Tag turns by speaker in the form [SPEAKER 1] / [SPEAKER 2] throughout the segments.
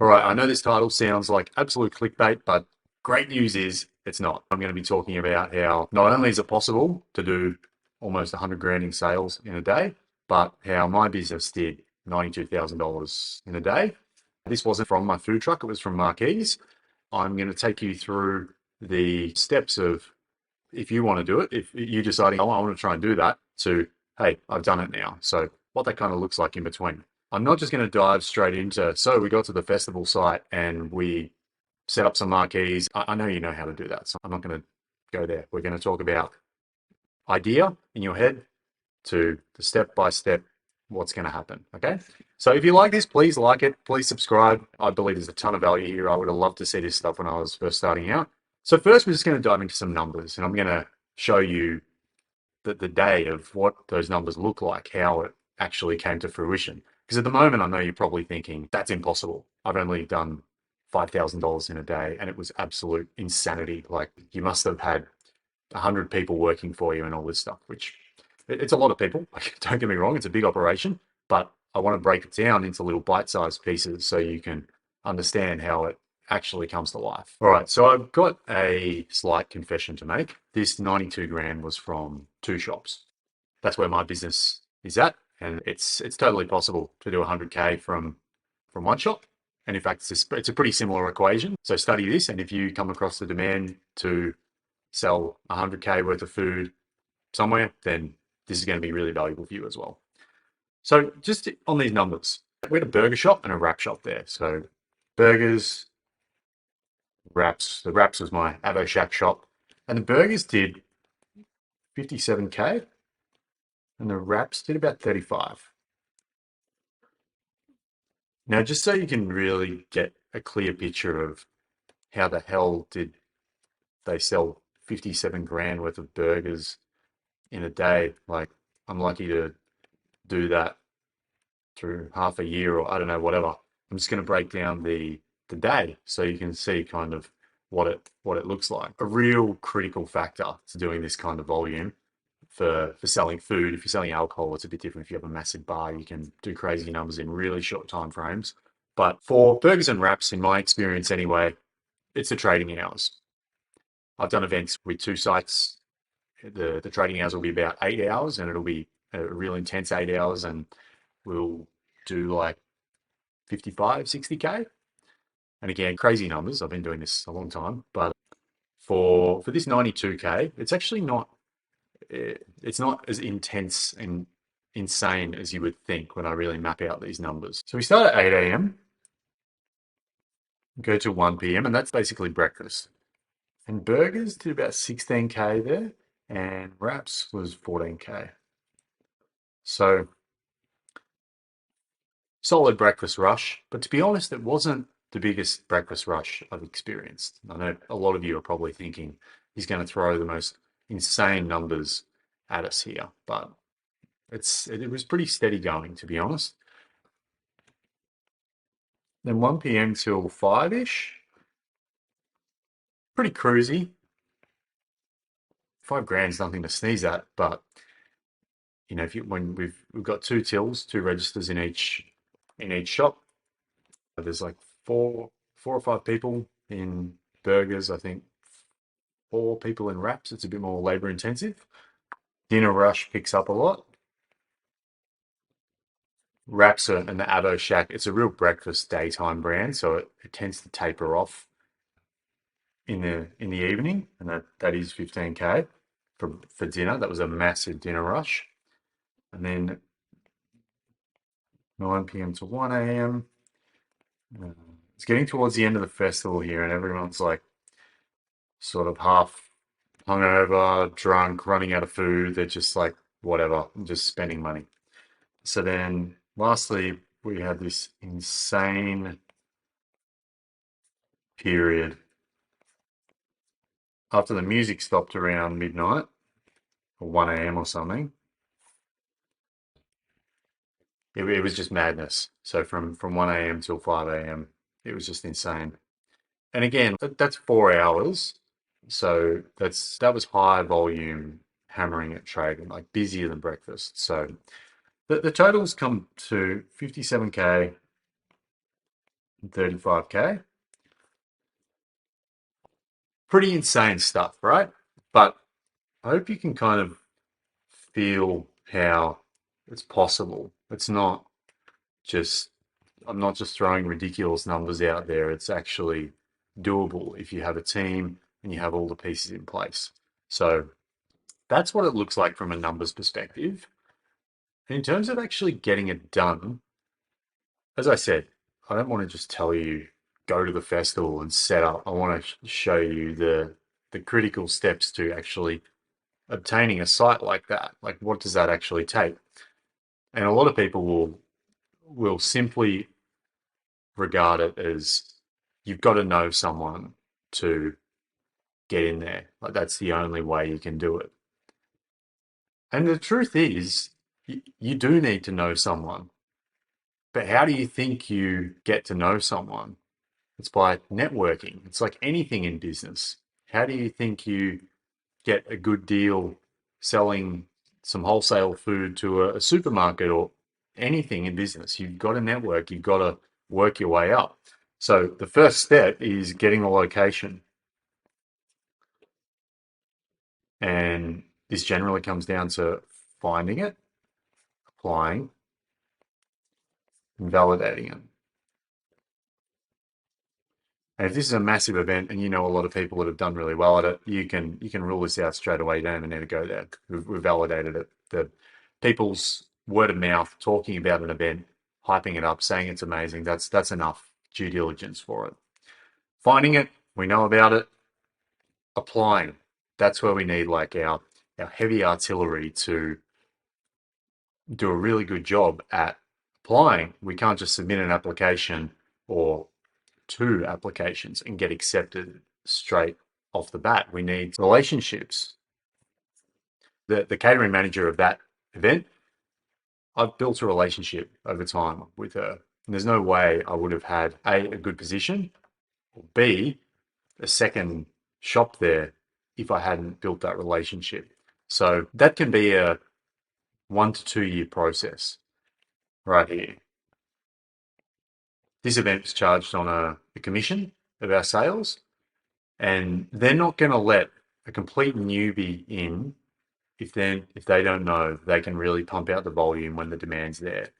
[SPEAKER 1] All right, I know this title sounds like absolute clickbait, but great news is it's not. I'm going to be talking about how not only is it possible to do almost 100 grand in sales in a day, but how my business did $92,000 in a day. This wasn't from my food truck, it was from Marquise. I'm going to take you through the steps of if you want to do it, if you're deciding, oh, I want to try and do that, to, hey, I've done it now. So, what that kind of looks like in between. I'm not just going to dive straight into, so we got to the festival site and we set up some marquees. I know you know how to do that, so I'm not going to go there. We're going to talk about idea in your head to the step by step what's going to happen. Okay. So if you like this, please like it. Please subscribe. I believe there's a ton of value here. I would have loved to see this stuff when I was first starting out. So first, we're just going to dive into some numbers, and I'm going to show you the day of what those numbers look like, how it actually came to fruition. Because at the moment, I know you're probably thinking that's impossible. I've only done $5,000 in a day, and it was absolute insanity. Like you must have had 100 people working for you and all this stuff, which it's a lot of people. Don't get me wrong, it's a big operation, but I want to break it down into little bite-sized pieces so you can understand how it actually comes to life. All right, so I've got a slight confession to make. This 92 grand was from two shops. That's where my business is at, and it's totally possible to do 100K from one shop. And in fact, it's a pretty similar equation. So study this, and if you come across the demand to sell 100K worth of food somewhere, then this is going to be really valuable for you as well. So just on these numbers, we had a burger shop and a wrap shop there. So burgers, wraps. The wraps was my Avo Shack shop, and the burgers did 57K, and the wraps did about 35. Now, just so you can really get a clear picture of how the hell did they sell 57 grand worth of burgers in a day, like I'm lucky to do that through half a year or I don't know, whatever. I'm just going to break down the day so you can see kind of what it looks like. A real critical factor to doing this kind of volume for selling food. If you're selling alcohol, it's a bit different. If you have a massive bar, you can do crazy numbers in really short time frames. But for burgers and wraps, in my experience anyway, it's the trading hours. I've done events with two sites. The trading hours will be about 8 hours, and it'll be a real intense 8 hours, and we'll do like 55, 60K. And again, crazy numbers. I've been doing this a long time, but for this 92K, it's actually not it's not as intense and insane as you would think when I really map out these numbers. So we start at 8 a.m., go to 1 p.m., and that's basically breakfast. And burgers did about 16K there, and wraps was 14K. So solid breakfast rush, but to be honest, it wasn't the biggest breakfast rush I've experienced. I know a lot of you are probably thinking he's going to throw the most insane numbers at us here, but it was pretty steady going, to be honest. Then 1 p.m. till 5-ish, pretty cruisy. 5 grand's nothing to sneeze at, but you know, if you when we've got two tills, two registers in each shop. There's like four or five people in burgers. I think 4 people in wraps. It's a bit more labor intensive. Dinner rush picks up a lot. Wraps and the Avo Shack. It's a real breakfast daytime brand, so it tends to taper off in the evening, and that is 15K for dinner. That was a massive dinner rush, and then 9 p.m. to 1 a.m. It's getting towards the end of the festival here, and everyone's like sort of half hungover, drunk, running out of food. They're just like, whatever, just spending money. So then, lastly, we had this insane period after the music stopped around midnight or 1 a.m. or something. It was just madness. So from 1 a.m. till 5 a.m., it was just insane. And again, that's 4 hours. So that was high volume hammering at trading, like busier than breakfast. So the totals come to 57K and 35K. Pretty insane stuff, right? But I hope you can kind of feel how it's possible. It's not just, I'm not just throwing ridiculous numbers out there. It's actually doable if you have a team and you have all the pieces in place. So that's what it looks like from a numbers perspective. In terms of actually getting it done, as I said, I don't want to just tell you go to the festival and set up. I want to show you the critical steps to actually obtaining a site like that. Like, what does that actually take? And a lot of people will simply regard it as you've got to know someone to get in there. Like, that's the only way you can do it. And the truth is, you do need to know someone. But how do you think you get to know someone? It's by networking. It's like anything in business. How do you think you get a good deal selling some wholesale food to a supermarket or anything in business? You've got to network. You've got to work your way up. So the first step is getting the location. And this generally comes down to finding it, applying, and validating it. And if this is a massive event and you know a lot of people that have done really well at it, you can rule this out straight away. You don't even need to go there. We've validated it. The people's word of mouth talking about an event, hyping it up, saying it's amazing. That's enough due diligence for it. Finding it, we know about it. Applying, that's where we need like our heavy artillery to do a really good job at applying. We can't just submit an application or two applications and get accepted straight off the bat. We need relationships. The catering manager of that event, I've built a relationship over time with her. And there's no way I would have had A, a good position, or B, a second shop there if I hadn't built that relationship. So that can be a 1 to 2 year process right here. This event was charged on a commission of our sales, and they're not going to let a complete newbie in if they don't know they can really pump out the volume when the demand's there.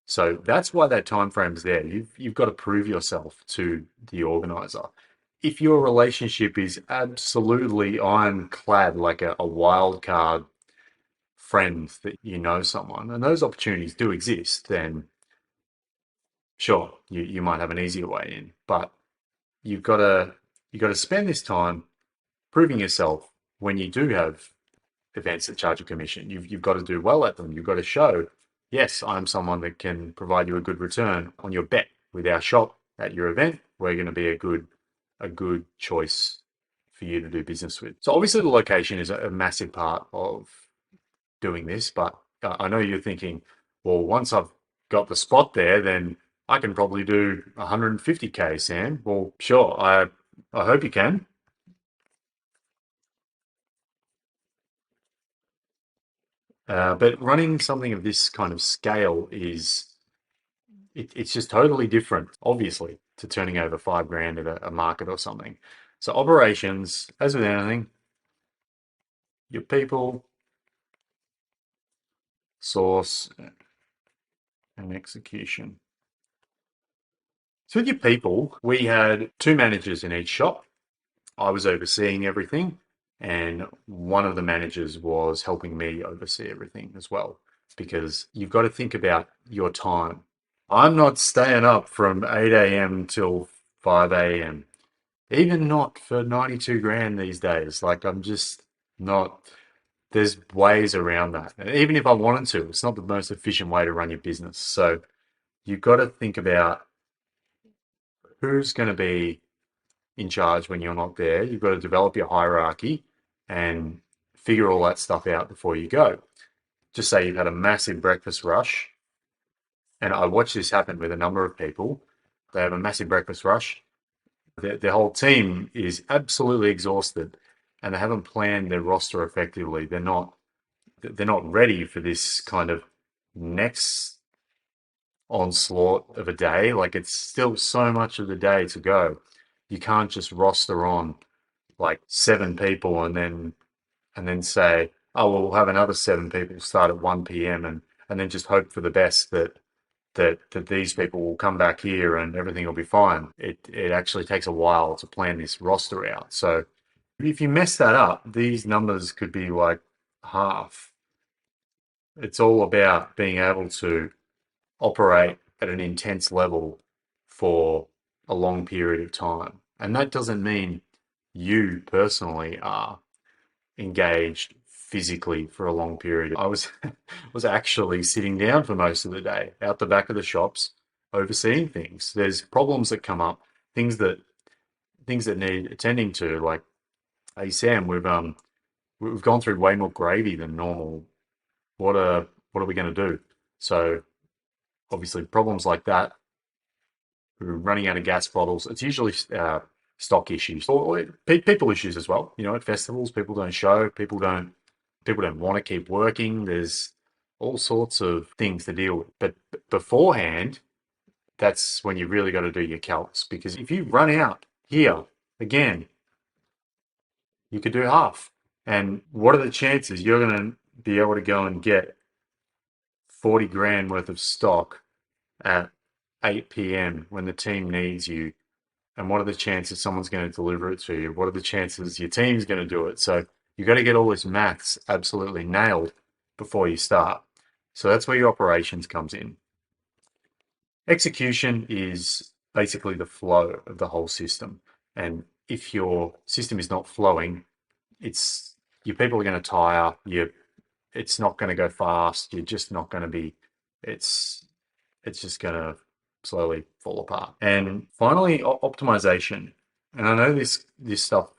[SPEAKER 1] So that's why that time frame is there. You've got to prove yourself to the organizer. If your relationship is absolutely ironclad, like a wild card friend that you know someone, and those opportunities do exist, then sure, you might have an easier way in. But you've got to spend this time proving yourself when you do have events that charge a commission. You've got to do well at them. You've got to show, yes, I'm someone that can provide you a good return on your bet with our shop at your event. We're going to be a good choice for you to do business with. So obviously the location is a massive part of doing this, but I know you're thinking, well, once I've got the spot there, then I can probably do 150K, Sam. Well, sure, I hope you can. But running something of this kind of scale it's just totally different, obviously, to turning over 5 grand at a market or something. So operations, as with anything, your people, source, and execution. So with your people, we had 2 managers in each shop. I was overseeing everything, and one of the managers was helping me oversee everything as well, because you've got to think about your time. I'm not staying up from 8 a.m. till 5 a.m., even not for 92 grand these days. Like, I'm just not, there's ways around that. And even if I wanted to, it's not the most efficient way to run your business. So you've got to think about who's going to be in charge when you're not there. You've got to develop your hierarchy and figure all that stuff out before you go. Just say you've had a massive breakfast rush, and I watch this happen with a number of people. They have a massive breakfast rush. Their whole team is absolutely exhausted, and they haven't planned their roster effectively. They're not ready for this kind of next onslaught of a day. Like it's still so much of the day to go. You can't just roster on like 7 people and then say, oh, well, we'll have another 7 people start at 1 p.m. and then just hope for the best that these people will come back here and everything will be fine. It actually takes a while to plan this roster out. So if you mess that up, these numbers could be like half. It's all about being able to operate at an intense level for a long period of time. And that doesn't mean you personally are engaged physically for a long period. I was was actually sitting down for most of the day out the back of the shops overseeing things. There's problems that come up, things that need attending to, like, hey Sam, we've gone through way more gravy than normal. What are we going to do? So obviously problems like that, we're running out of gas bottles. It's usually stock issues or people issues as well. At festivals, people don't show, people don't want to keep working. There's all sorts of things to deal with. But beforehand, that's when you really got to do your calcs, because if you run out here again, you could do half. And what are the chances you're going to be able to go and get 40 grand worth of stock at 8 p.m. when the team needs you? And what are the chances someone's going to deliver it to you? What are the chances your team's going to do it? So you got to get all this maths absolutely nailed before you start. So that's where your operations comes in. Execution is basically the flow of the whole system. And if your system is not flowing, your people are going to tire. It's not going to go fast. You're just not going to be. It's just going to slowly fall apart. And finally, optimization. And I know this stuff,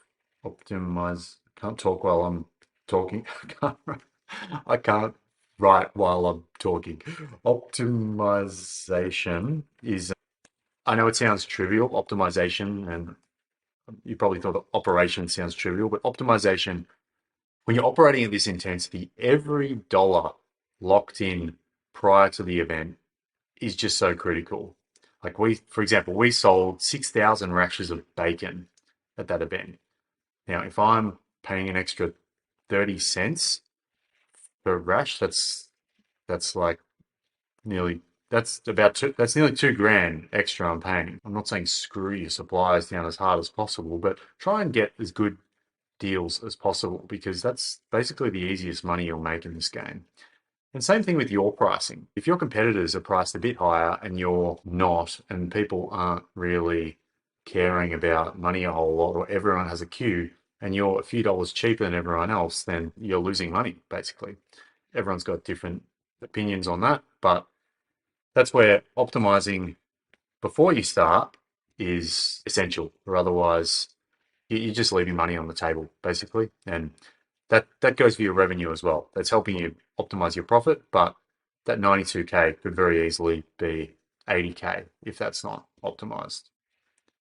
[SPEAKER 1] can't talk while I'm talking. I can't write while I'm talking. Optimization is, I know it sounds trivial, optimization, and you probably thought that operation sounds trivial, but optimization, when you're operating at this intensity, every dollar locked in prior to the event is just so critical. Like for example, we sold 6,000 rashers of bacon at that event. Now, if I'm paying an extra 30 cents per rash, that's like that's nearly 2 grand extra I'm paying. I'm not saying screw your suppliers down as hard as possible, but try and get as good deals as possible, because that's basically the easiest money you'll make in this game. And same thing with your pricing. If your competitors are priced a bit higher and you're not, and people aren't really caring about money a whole lot, or everyone has a queue and you're a few dollars cheaper than everyone else, then you're losing money, basically. Everyone's got different opinions on that, but that's where optimizing before you start is essential, or otherwise you're just leaving money on the table, basically. And that goes for your revenue as well. That's helping you optimize your profit, but that 92K could very easily be 80K if that's not optimized.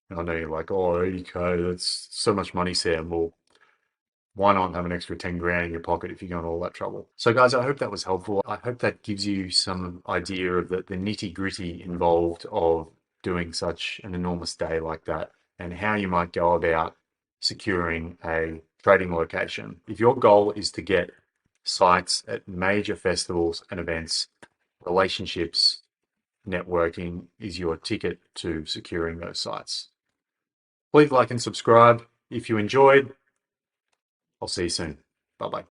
[SPEAKER 1] And I know you're like, oh, 80K, that's so much money, Sam. Well, why not have an extra 10 grand in your pocket if you're going all that trouble? So guys, I hope that was helpful. I hope that gives you some idea of the nitty gritty involved of doing such an enormous day like that, and how you might go about securing a trading location. If your goal is to get sites at major festivals and events, relationships, networking is your ticket to securing those sites. Please like and subscribe if you enjoyed. I'll see you soon. Bye-bye.